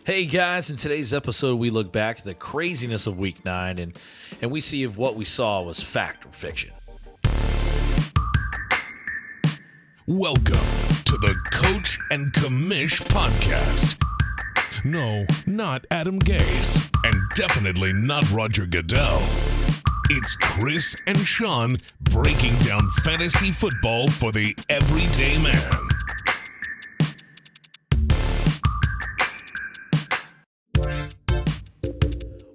Hey guys, in today's episode we look back at the craziness of Week 9 and we see if what we saw was fact or fiction. Welcome to the Coach and Commish podcast. No, not Adam Gase, and definitely not Roger Goodell. It's Chris and Sean breaking down fantasy football for the everyday man.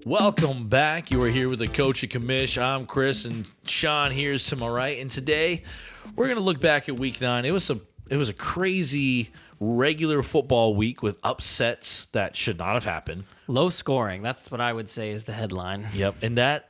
Welcome back. You are here with the Coach and Commish. I'm Chris, and Sean here's to my right. And today we're going to look back at Week 9. It was a crazy regular football week with upsets that should not have happened. Low scoring. That's what I would say is the headline. Yep, and that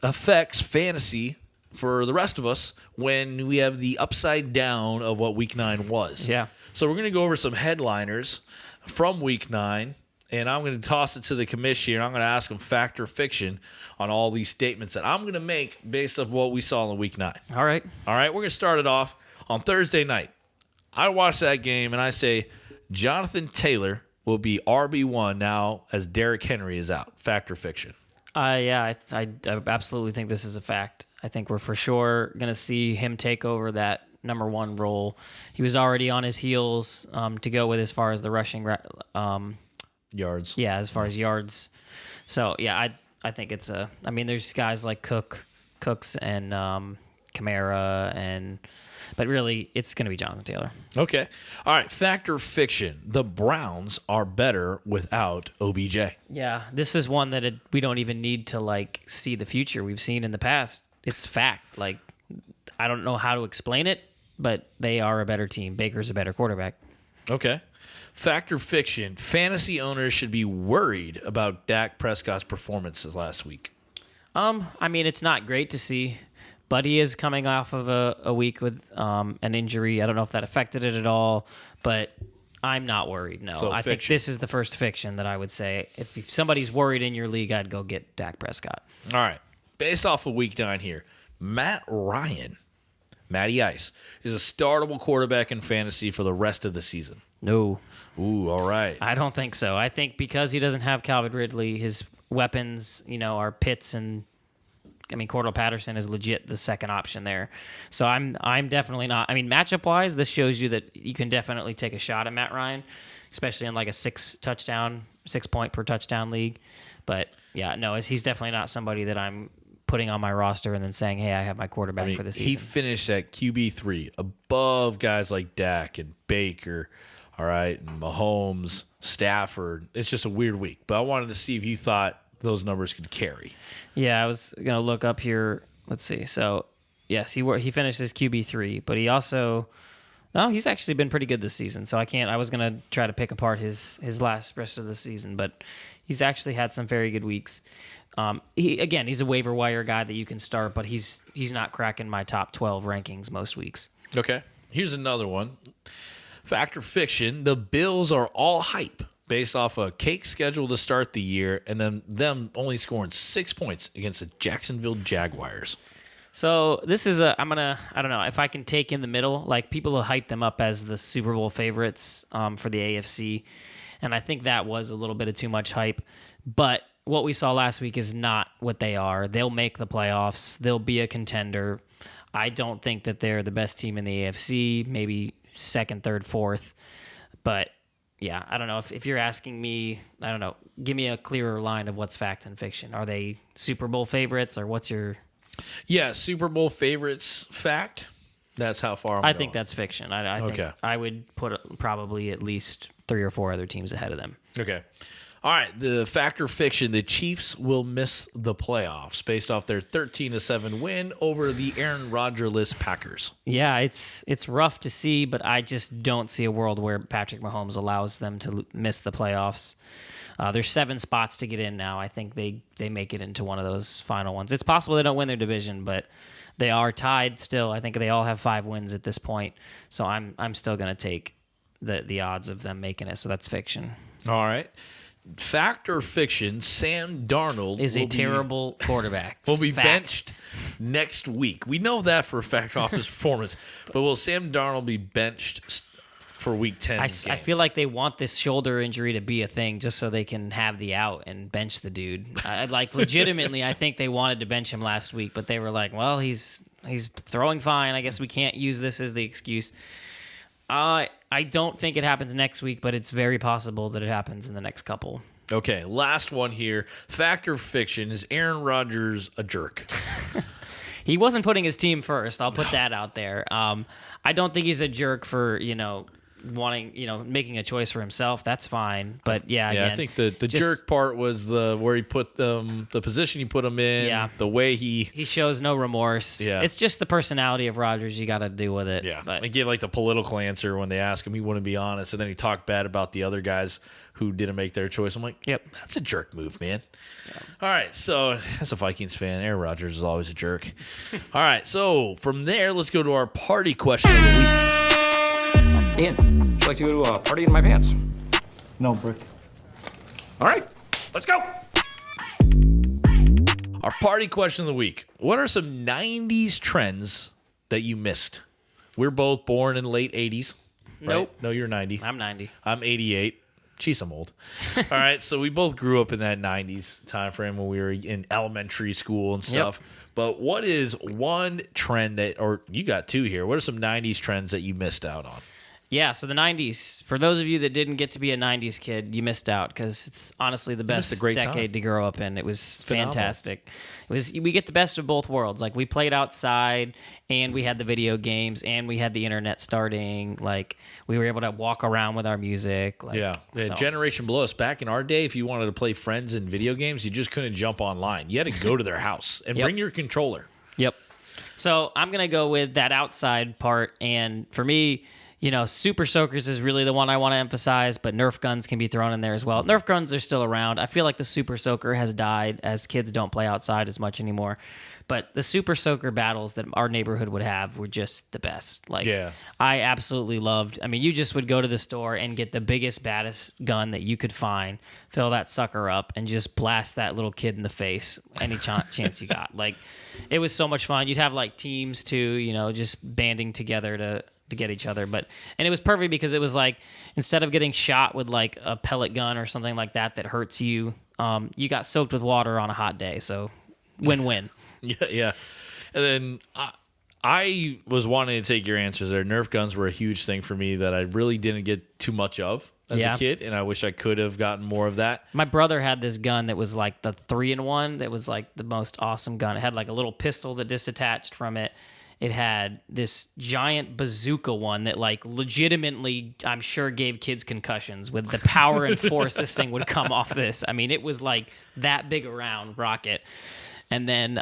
affects fantasy for the rest of us when we have the upside down of what Week 9 was. Yeah. So we're going to go over some headliners from Week 9. And I'm going to toss it to the commish here, and I'm going to ask them fact or fiction on all these statements that I'm going to make based off what we saw in Week 9. All right. All right, we're going to start it off on Thursday night. I watched that game, and I say Jonathan Taylor will be RB1 now as Derrick Henry is out. Fact or fiction? I absolutely think this is a fact. I think we're for sure going to see him take over that number one role. He was already on his heels to go with as far as the rushing Yards. Yeah, as far as yards. So, yeah, I think it's there's guys like Cooks and Kamara, but really it's going to be Jonathan Taylor. Okay. All right, fact or fiction? The Browns are better without OBJ. Yeah, this is one that we don't even need to, see the future. We've seen in the past. It's fact. I don't know how to explain it, but they are a better team. Baker's a better quarterback. Okay. Fact or fiction? Fantasy owners should be worried about Dak Prescott's performances last week. It's not great to see, but he is coming off of a week with an injury. I don't know if that affected it at all, but I'm not worried, no. So I think this is the first fiction that I would say. If somebody's worried in your league, I'd go get Dak Prescott. All right. Based off of Week 9 here, Matty Ice, is a startable quarterback in fantasy for the rest of the season. No. Ooh, all right. I don't think so. I think because he doesn't have Calvin Ridley, his weapons, are Pitts and Cordell Patterson is legit the second option there. So I'm definitely not. Matchup wise, this shows you that you can definitely take a shot at Matt Ryan, especially in a 6 point per touchdown league. But yeah, no, he's definitely not somebody that I'm putting on my roster and then saying, hey, I have my quarterback for the season. He finished at QB3 above guys like Dak and Baker, all right, and Mahomes, Stafford. It's just a weird week. But I wanted to see if you thought those numbers could carry. Yeah, I was going to look up here. Let's see. So, yes, he finished as QB3, but he also he's actually been pretty good this season. So I was going to try to pick apart his rest of the season, but he's actually had some very good weeks. He's a waiver wire guy that you can start, but he's not cracking my top 12 rankings most weeks. Okay. Here's another one. Fact or fiction? The Bills are all hype based off a cake schedule to start the year, and then them only scoring 6 points against the Jacksonville Jaguars. So this is I don't know if I can take in the middle. People will hype them up as the Super Bowl favorites for the AFC, and I think that was a little bit of too much hype. But what we saw last week is not what they are. They'll make the playoffs. They'll be a contender. I don't think that they're the best team in the AFC, maybe second, third, fourth. But, yeah, I don't know. If you're asking me, I don't know, give me a clearer line of what's fact and fiction. Are they Super Bowl favorites, or what's your... Yeah, Super Bowl favorites fact. That's how far I'm I going. think that's fiction. I think I would put probably at least 3 or 4 other teams ahead of them. Okay. All right, the fact or fiction, the Chiefs will miss the playoffs based off their 13-7 win over the Aaron Rodgers-less Packers. Yeah, it's rough to see, but I just don't see a world where Patrick Mahomes allows them to miss the playoffs. There's 7 spots to get in now. I think they make it into one of those final ones. It's possible they don't win their division, but they are tied still. I think they all have 5 wins at this point, so I'm still going to take the odds of them making it, so that's fiction. All right. Fact or fiction, Sam Darnold is a terrible quarterback. Will be benched next week. We know that for a fact off his performance. But will Sam Darnold be benched for Week 10. I feel like they want this shoulder injury to be a thing just so they can have the out and bench the dude. Legitimately, I think they wanted to bench him last week, but they were like, well, he's throwing fine. I guess we can't use this as the excuse. I don't think it happens next week, but it's very possible that it happens in the next couple. Okay, last one here. Fact or fiction, is Aaron Rodgers a jerk? He wasn't putting his team first. I'll put that out there. I don't think he's a jerk for, wanting, making a choice for himself. That's fine. But yeah, again, I think the jerk part was where he put the position he put him in. Yeah. The way he shows no remorse. Yeah. It's just the personality of Rodgers. You got to deal with it. Yeah. But He gave the political answer when they asked him. He wouldn't be honest, and then he talked bad about the other guys who didn't make their choice. I'm like, yep, that's a jerk move, man. Yeah. All right, so as a Vikings fan, Aaron Rodgers is always a jerk. All right, so from there, let's go to our party question of the week. Ian, would you like to go to a party in my pants? No, Brick. All right, let's go. Our party question of the week. What are some 90s trends that you missed? We're both born in late 80s. Right? Nope. No, you're 90. I'm 90. I'm 88. Jeez, I'm old. All right, so we both grew up in that 90s time frame when we were in elementary school and stuff. Yep. But what is one trend or you got two here. What are some 90s trends that you missed out on? Yeah, so the 90s. For those of you that didn't get to be a 90s kid, you missed out because it's honestly the best a great decade time. to grow up in. It was Phenomenal. fantastic. We get the best of both worlds. We played outside and we had the video games and we had the internet starting. We were able to walk around with our music. The generation below us, back in our day, if you wanted to play friends in video games, you just couldn't jump online. You had to go to their house and Yep. bring your controller. Yep. So I'm going to go with that outside part. And for me, Super Soakers is really the one I want to emphasize, but Nerf guns can be thrown in there as well. Nerf guns are still around. I feel like the Super Soaker has died as kids don't play outside as much anymore. But the Super Soaker battles that our neighborhood would have were just the best. I absolutely loved. I mean, you just would go to the store and get the biggest, baddest gun that you could find, fill that sucker up, and just blast that little kid in the face any chance you got. It was so much fun. You'd have teams too, just banding together to get each other. And it was perfect because it was instead of getting shot with a pellet gun or something like that hurts you, you got soaked with water on a hot day. So win-win. Yeah. And then I was wanting to take your answers there. Nerf guns were a huge thing for me that I really didn't get too much of as a kid, and I wish I could have gotten more of that. My brother had this gun that was the 3-in-1 that was the most awesome gun. It had a little pistol that disattached from it. It had this giant bazooka one that legitimately, I'm sure, gave kids concussions with the power and force this thing would come off this. I mean, it was that big around rocket. And then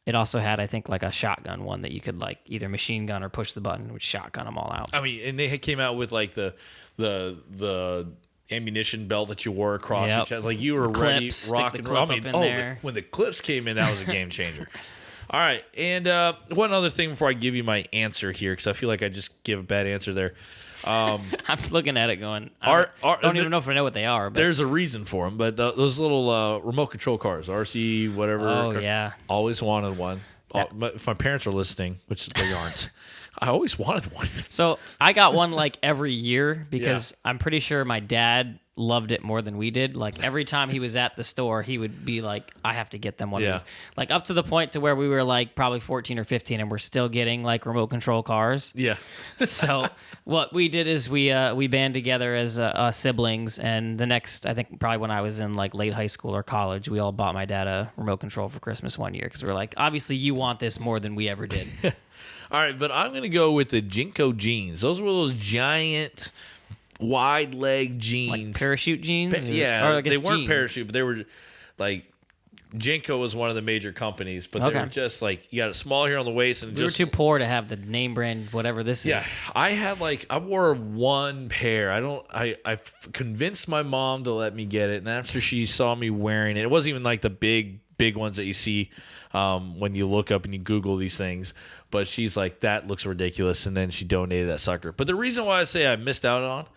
it also had, I think, a shotgun one that you could either machine gun or push the button, which shotgun them all out. I mean, and they came out with the ammunition belt that you wore across your chest. You were ready, rock and roll. When the clips came in, that was a game changer. All right, and one other thing before I give you my answer here, because I feel like I just give a bad answer there. I'm looking at it going, I don't even know if I know what they are. But there's a reason for them, but those little remote control cars, RC, whatever. Oh, yeah. Always wanted one. If my parents are listening, which they aren't, I always wanted one. So I got one every year because I'm pretty sure my dad loved it more than we did. Every time he was at the store, he would be I have to get them one of these. Up to the point to where we were probably 14 or 15 and we're still getting remote control cars. Yeah. So what we did is we band together as siblings, and the next, I think probably when I was in late high school or college, we all bought my dad a remote control for Christmas one year because we were obviously you want this more than we ever did. All right, but I'm going to go with the Jinko jeans. Those were those giant wide leg jeans. Parachute jeans? Or they weren't jeans. parachute, but they were Jinko was one of the major companies, but they were just you got it small here on the waist, and we were too poor to have the name brand whatever this is. I had I wore one pair. I convinced my mom to let me get it, and after she saw me wearing it wasn't even the big ones that you see when you look up and you Google these things. But she's that looks ridiculous, and then she donated that sucker. But the reason why I say I missed out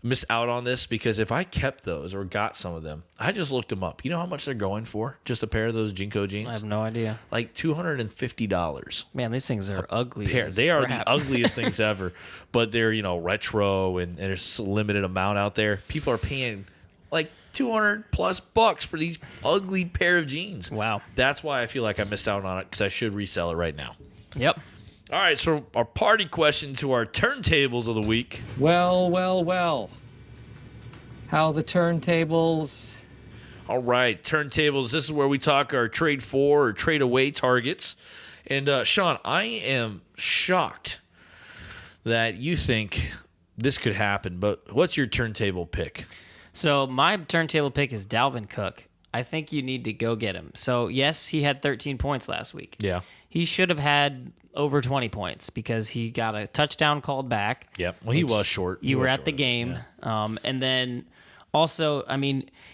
miss out on this because if I kept those or got some of them, I just looked them up. You know how much they're going for? Just a pair of those Jinko jeans? I have no idea. Like $250. Man, these things are ugly. Pair. They are the ugliest things ever, but they're, retro and there's a limited amount out there. People are paying like $200+ for these ugly pair of jeans. Wow. That's why I feel like I missed out on it because I should resell it right now. Yep. All right, so our party question to our turntables of the week. Well. How the turntables? All right, turntables. This is where we talk our trade for or trade away targets. And Sean, I am shocked that you think this could happen, but what's your turntable pick? So my turntable pick is Dalvin Cook. I think you need to go get him. So, yes, he had 13 points last week. Yeah. He should have had over 20 points because he got a touchdown called back. Yep. Well, he was short. You were at the game. Yeah. And then also,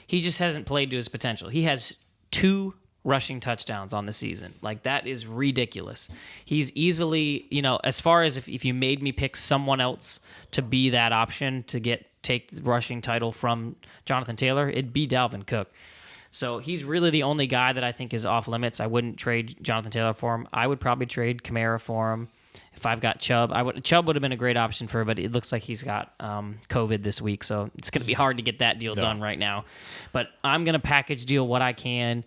he just hasn't played to his potential. He has 2 rushing touchdowns on the season. Like, that is ridiculous. He's easily, as far as if you made me pick someone else to be that option to take the rushing title from Jonathan Taylor, it'd be Dalvin Cook. So he's really the only guy that I think is off limits. I wouldn't trade Jonathan Taylor for him. I would probably trade Kamara for him. If I've got Chubb, Chubb would have been a great option for him, but it looks like he's got COVID this week, so it's going to be hard to get that deal done right now. But I'm going to package deal what I can,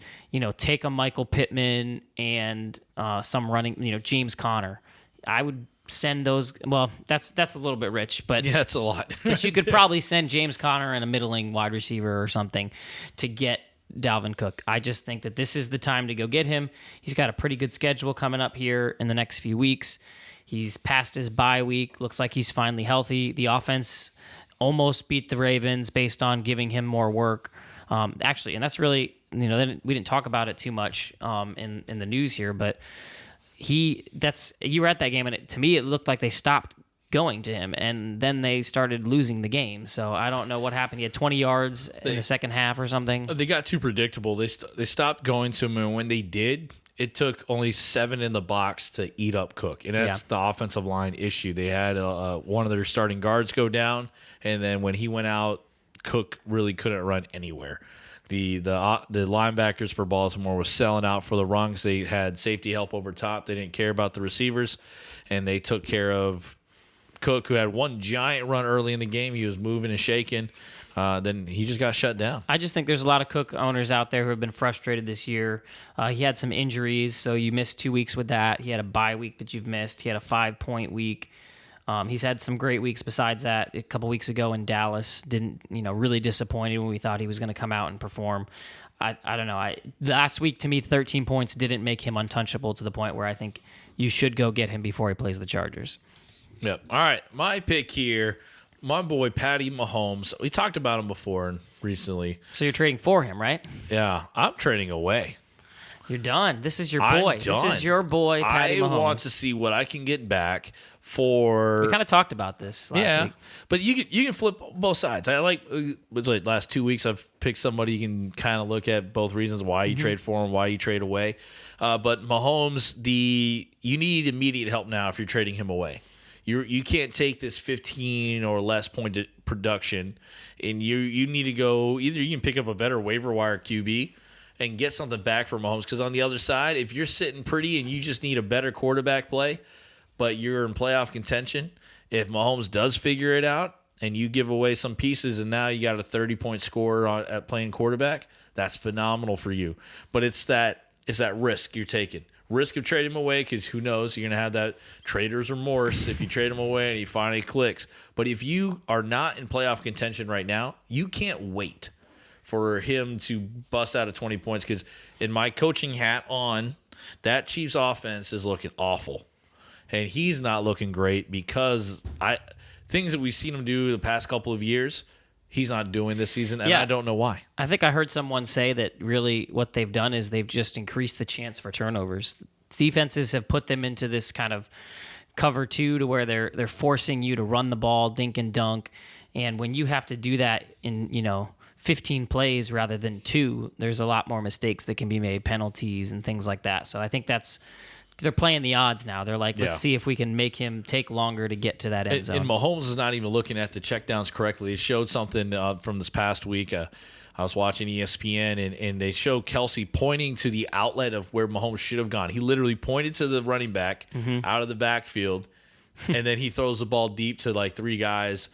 take a Michael Pittman and some running, James Conner. I would send those. Well, that's a little bit rich, but yeah, it's a lot. But you could probably send James Conner and a middling wide receiver or something to get Dalvin Cook. I just think that this is the time to go get him. He's got a pretty good schedule coming up here in the next few weeks. He's past his bye week. Looks like he's finally healthy. The offense almost beat the Ravens based on giving him more work. Actually, and that's really, we didn't talk about it too much in the news here, but you were at that game, and to me, it looked like they stopped going to him, and then they started losing the game. So I don't know what happened. He had 20 yards in the second half or something. They got too predictable. They stopped going to him, and when they did, it took only 7 in the box to eat up Cook, and that's the offensive line issue. They had one of their starting guards go down, and then when he went out, Cook really couldn't run anywhere. The linebackers for Baltimore was selling out for the runs. They had safety help over top. They didn't care about the receivers, and they took care of Cook, who had one giant run early in the game. He was moving and shaking. Then he just got shut down. I just think there's a lot of Cook owners out there who have been frustrated this year. He had some injuries, so you missed 2 weeks with that. He had a bye week that you've missed. He had a 5-point week. He's had some great weeks besides that. A couple weeks ago in Dallas, really disappointed when we thought he was going to come out and perform. I don't know. Last week, to me, 13 points didn't make him untouchable to the point where I think you should go get him before he plays the Chargers. Yep. All right. My pick here, my boy Patty Mahomes. We talked about him before and recently. So you're trading for him, right? Yeah. I'm trading away. You're done. This is your boy. This is your boy, Patty Mahomes. I want to see what I can get back for. We kind of talked about this last week. But you can flip both sides. I like last 2 weeks I've picked somebody you can kind of look at both reasons why you trade for him, why you trade away. But Mahomes, you need immediate help now if you're trading him away. You can't take this 15 or less point production, and you need to go either you can pick up a better waiver wire QB and get something back for Mahomes, because on the other side, if you're sitting pretty and you just need a better quarterback play, but you're in playoff contention, if Mahomes does figure it out and you give away some pieces and now you got a 30-point scorer at playing quarterback, that's phenomenal for you. But it's that risk you're taking. Risk of trading him away, because who knows, you're going to have that trader's remorse if you trade him away and he finally clicks. But if you are not in playoff contention right now, you can't wait for him to bust out of 20 points, because in my coaching hat on, that Chiefs offense is looking awful. And he's not looking great because things that we've seen him do the past couple of years, he's not doing this season, and I don't know why. I think I heard someone say that really what they've done is they've just increased the chance for turnovers. Defenses have put them into this kind of cover 2 to where they're forcing you to run the ball, dink and dunk. And when you have to do that in, 15 plays rather than 2, there's a lot more mistakes that can be made, penalties and things like that. So I think that's they're playing the odds now. They're like, let's Yeah. see if we can make him take longer to get to that end zone. And Mahomes is not even looking at the checkdowns correctly. It showed something from this past week. I was watching ESPN, and they show Kelsey pointing to the outlet of where Mahomes should have gone. He literally pointed to the running back out of the backfield, and then he throws the ball deep to like 3 guys,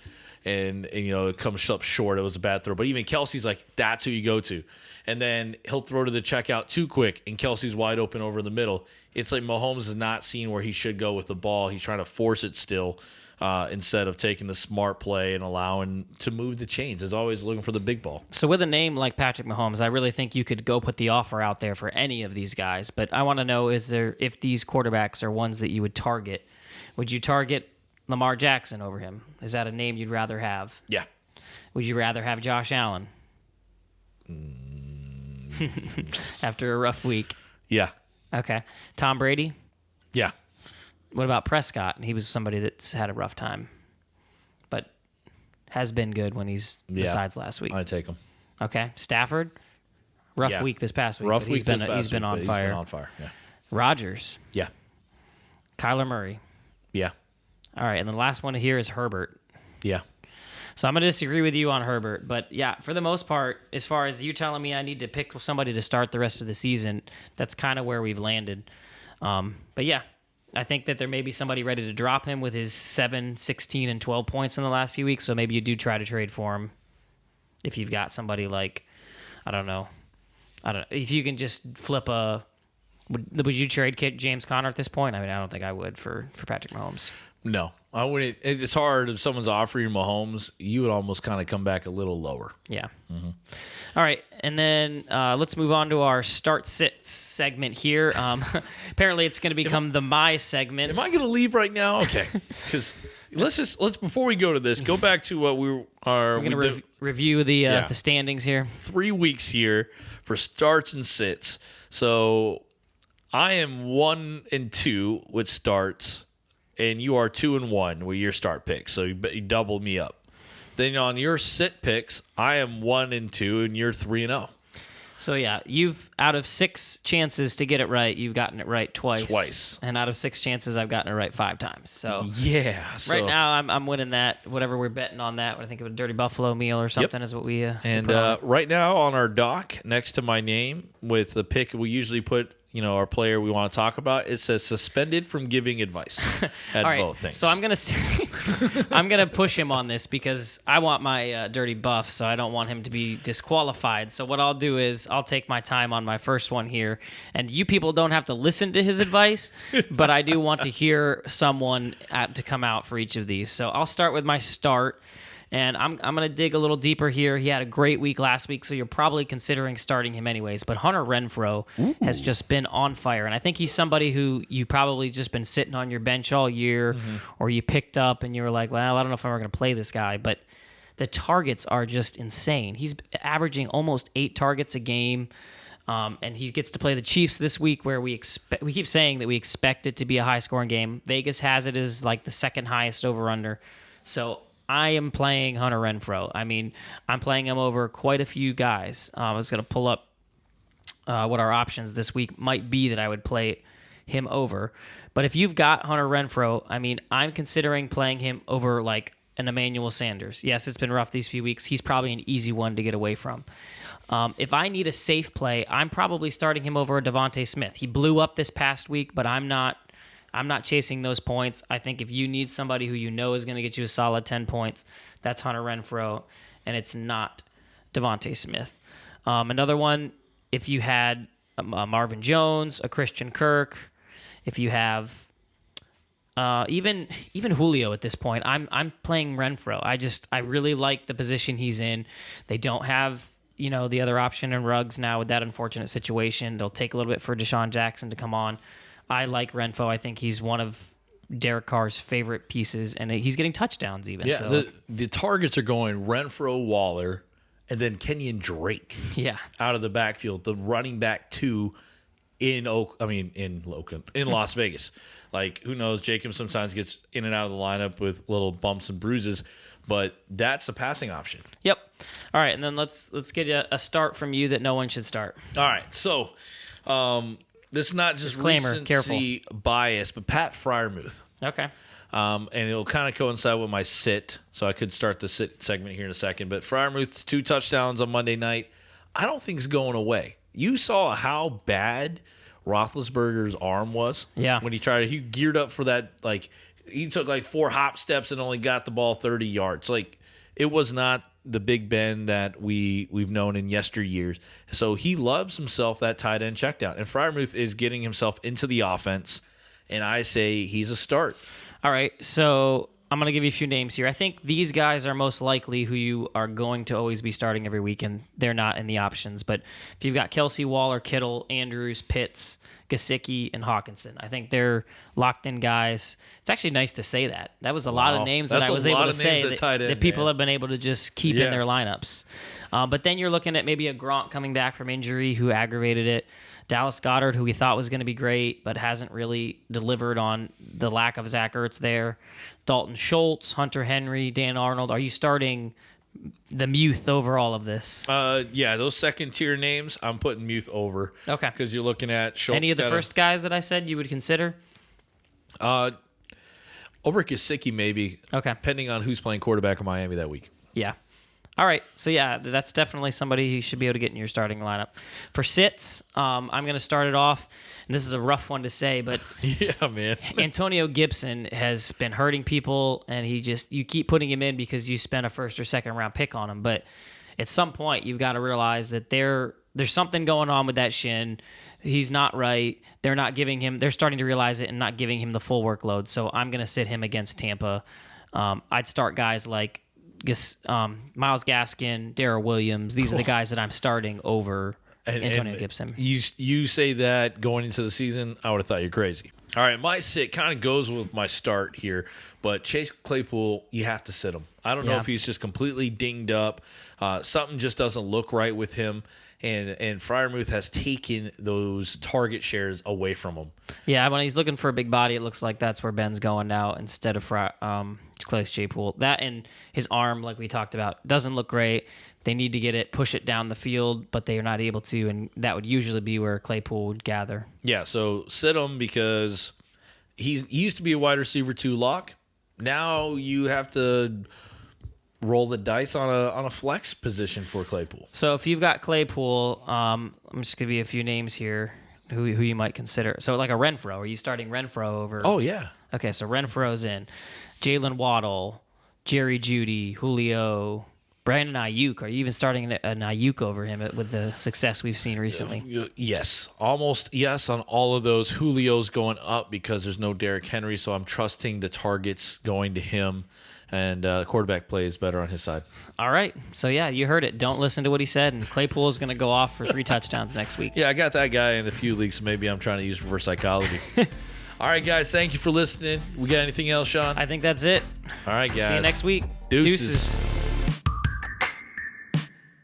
and it comes up short. It was a bad throw. But even Kelsey's like, that's who you go to. And then he'll throw to the checkout too quick, and Kelsey's wide open over the middle. It's like Mahomes is not seeing where he should go with the ball. He's trying to force it still instead of taking the smart play and allowing to move the chains. He's always looking for the big ball. So with a name like Patrick Mahomes, I really think you could go put the offer out there for any of these guys. But I want to know, if these quarterbacks are ones that you would target, would you target Lamar Jackson over him? Is that a name you'd rather have? Yeah. Would you rather have Josh Allen? After a rough week. Yeah. Okay. Tom Brady? Yeah. What about Prescott? He was somebody that's had a rough time, but has been good when besides last week. I take him. Okay. Stafford? Rough week this past week. Rough but week this past He's been week, on but fire. He's been on fire. Yeah. Rodgers? Yeah. Kyler Murray? Yeah. All right. And the last one here is Herbert. Yeah. So I'm going to disagree with you on Herbert. But, yeah, for the most part, as far as you telling me I need to pick somebody to start the rest of the season, that's kind of where we've landed. But, yeah, I think that there may be somebody ready to drop him with his 7, 16, and 12 points in the last few weeks. So maybe you do try to trade for him if you've got somebody like, I don't know. If you can just flip would you trade James Conner at this point? I mean, I don't think I would for Patrick Mahomes. No, I wouldn't. It's hard if someone's offering Mahomes. You would almost kind of come back a little lower. Yeah. Mm-hmm. All right, and then let's move on to our start-sit segment here. Apparently, it's going to become the My segment. Am I going to leave right now? Okay, because let's before we go to this, go back to what we're going to review the standings here. 3 weeks here for starts and sits. So I am 1-2 with starts, and you are 2-1 with your start picks. So you double me up. Then on your sit picks, I am 1-2, and you're 3-0. So yeah, you've out of 6 chances to get it right, you've gotten it right twice. And out of 6 chances, I've gotten it right 5 times. So yeah, right now I'm winning that. Whatever we're betting on that, I think of a Dirty Buffalo meal or something is what we. And right now on our doc next to my name with the pick, we usually put our player we want to talk about. It says suspended from giving advice at all right, both things. So I'm gonna I'm gonna push him on this because I want my dirty buff, so I don't want him to be disqualified. So what I'll do is I'll take my time on my first one here, and you people don't have to listen to his advice, but I do want to hear someone to come out for each of these. So I'll start with my start. And I'm going to dig a little deeper here. He had a great week last week, so you're probably considering starting him anyways. But Hunter Renfro has just been on fire. And I think he's somebody who you probably just been sitting on your bench all year, or you picked up and you were like, well, I don't know if I'm going to play this guy. But the targets are just insane. He's averaging almost 8 targets a game. And he gets to play the Chiefs this week, where we keep saying that we expect it to be a high-scoring game. Vegas has it as like the second highest over-under. So I am playing Hunter Renfro. I mean, I'm playing him over quite a few guys. I was going to pull up what our options this week might be that I would play him over. But if you've got Hunter Renfro, I mean, I'm considering playing him over like an Emmanuel Sanders. Yes, it's been rough these few weeks. He's probably an easy one to get away from. If I need a safe play, I'm probably starting him over a Devontae Smith. He blew up this past week, but I'm not chasing those points. I think if you need somebody who you know is going to get you a solid 10 points, that's Hunter Renfro, and it's not Devontae Smith. Another one, if you had Marvin Jones, a Christian Kirk, if you have even Julio at this point, I'm playing Renfro. I really like the position he's in. They don't have the other option in Ruggs now with that unfortunate situation. They'll take a little bit for Deshaun Jackson to come on. I like Renfro. I think he's one of Derek Carr's favorite pieces, and he's getting touchdowns even. Yeah, so. the targets are going Renfro, Waller, and then Kenyon Drake. Yeah, out of the backfield, the running back 2 in Las Vegas. Like, who knows? Jacob sometimes gets in and out of the lineup with little bumps and bruises, but that's a passing option. Yep. All right, and then let's get a start from you that no one should start. All right, so this is not just Disclaimer, recency bias, but Pat Freiermuth. Okay. And it'll kind of coincide with my sit, so I could start the sit segment here in a second. But Freiermuth's 2 touchdowns on Monday night, I don't think it's going away. You saw how bad Roethlisberger's arm was. Yeah. When he geared up for that, like he took like 4 hop steps and only got the ball 30 yards. Like it was not the Big Ben that we've known in yesteryears. So he loves himself that tight end checked out. And Freiermuth is getting himself into the offense, and I say he's a start. All right, so I'm going to give you a few names here. I think these guys are most likely who you are going to always be starting every week, and they're not in the options. But if you've got Kelsey, Waller, Kittle, Andrews, Pitts, Gesicki, and Hawkinson, I think they're locked-in guys. It's actually nice to say that. That was a lot of names that I was able to say that people have been able to just keep in their lineups. But then you're looking at maybe a Gronk coming back from injury who aggravated it. Dallas Goedert, who we thought was going to be great, but hasn't really delivered on the lack of Zach Ertz there. Dalton Schultz, Hunter Henry, Dan Arnold. Are you starting the Muth over all of this? Yeah, those second-tier names, I'm putting Muth over. Okay. Because you're looking at Schultz. Any of the first guys that I said you would consider? Over Gesicki, maybe. Okay. Depending on who's playing quarterback in Miami that week. Yeah. All right, so yeah, that's definitely somebody you should be able to get in your starting lineup. For sits, I'm going to start it off, and this is a rough one to say, but yeah, man. Antonio Gibson has been hurting people, and you keep putting him in because you spent a first or second round pick on him. But at some point, you've got to realize that there's something going on with that shin. He's not right. They're starting to realize it and not giving him the full workload. So I'm going to sit him against Tampa. I'd start guys like Myles Gaskin, Darrell Williams. These are the guys that I'm starting over Antonio Gibson. You say that going into the season, I would have thought you're crazy. All right, my sit kind of goes with my start here, but Chase Claypool, you have to sit him. I don't know if he's just completely dinged up. Something just doesn't look right with him, and Freiermuth has taken those target shares away from him. Yeah, when he's looking for a big body, it looks like that's where Ben's going now instead of Claypool. That and his arm, like we talked about, doesn't look great. They need to push it down the field, but they are not able to, and that would usually be where Claypool would gather. Yeah, so sit him because he used to be a wide receiver 2 lock. Now you have to roll the dice on a flex position for Claypool. So if you've got Claypool, I'm just give you a few names here who you might consider. So like a Renfro, are you starting Renfro over? Oh yeah. Okay, so Renfro's in. Jalen Waddle, Jerry Jeudy, Julio, Brandon Ayuk. Are you even starting an Ayuk over him with the success we've seen recently? Yes, almost yes on all of those. Julio's going up because there's no Derrick Henry, so I'm trusting the targets going to him, and quarterback play is better on his side. All right, so yeah, you heard it. Don't listen to what he said, and Claypool is going to go off for 3 touchdowns next week. Yeah, I got that guy in a few leagues, so maybe I'm trying to use reverse psychology. All right, guys, thank you for listening. We got anything else, Sean? I think that's it. All right, guys. See you next week. Deuces.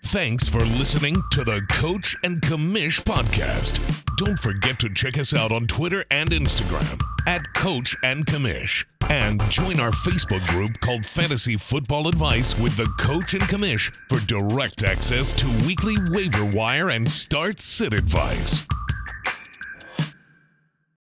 Thanks for listening to the Coach and Commish podcast. Don't forget to check us out on Twitter and Instagram at Coach and Commish. And join our Facebook group called Fantasy Football Advice with the Coach and Commish for direct access to weekly waiver wire and start sit advice.